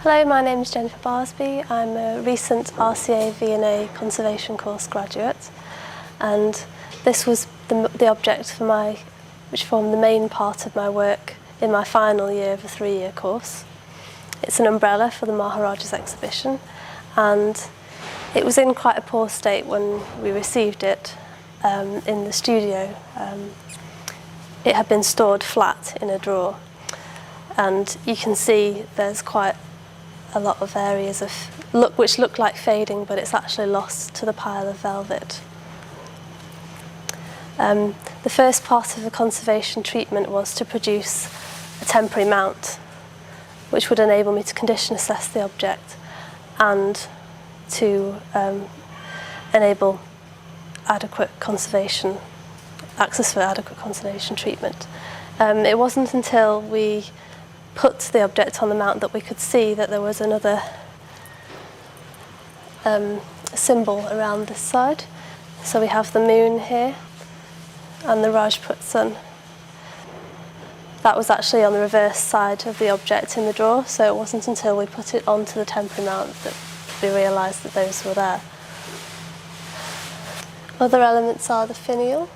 Hello, my name is Jennifer Barsby. I'm a recent RCA V&A conservation course graduate, and this was the object which formed the main part of my work in my final year of a 3-year course. It's an umbrella for the Maharaja's exhibition, and it was in quite a poor state when we received it in the studio. It had been stored flat in a drawer, and you can see there's quite a lot of areas which look like fading, but it's actually lost to the pile of velvet. The first part of the conservation treatment was to produce a temporary mount, which would enable me to condition assess the object and to enable access for adequate conservation treatment. It wasn't until we put the object on the mount that we could see that there was another symbol around this side. So we have the moon here and the Rajput sun. That was actually on the reverse side of the object in the drawer, so it wasn't until we put it onto the temporary mount that we realised that those were there. Other elements are the finial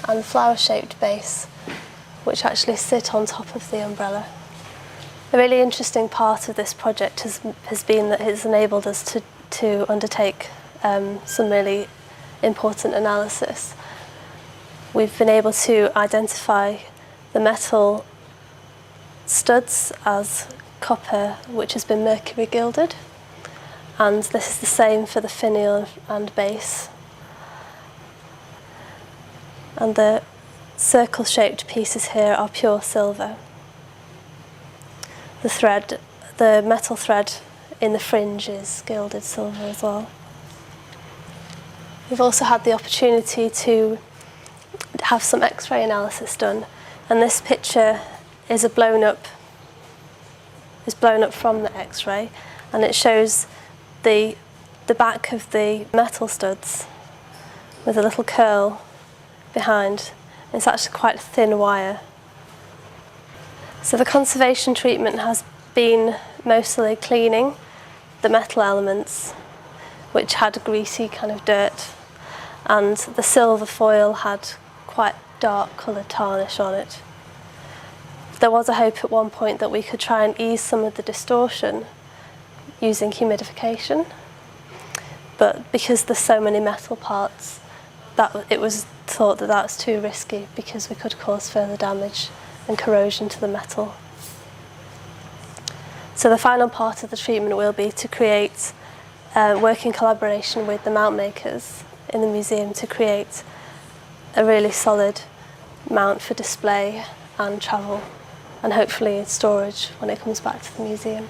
and the flower-shaped base, which actually sit on top of the umbrella. A really interesting part of this project has been that it's enabled us to undertake some really important analysis. We've been able to identify the metal studs as copper which has been mercury gilded, and this is the same for the finial and base. And the circle-shaped pieces here are pure silver. The metal thread in the fringe is gilded silver as well. We've also had the opportunity to have some X-ray analysis done, and this picture is blown up from the X-ray, and it shows the back of the metal studs with a little curl behind. It's actually quite a thin wire. So the conservation treatment has been mostly cleaning the metal elements, which had greasy kind of dirt, and the silver foil had quite dark coloured tarnish on it. There was a hope at one point that we could try and ease some of the distortion using humidification, but because there's so many metal parts, it was thought that was too risky because we could cause further damage and corrosion to the metal. So the final part of the treatment will be to work in collaboration with the mount makers in the museum to create a really solid mount for display and travel, and hopefully storage when it comes back to the museum.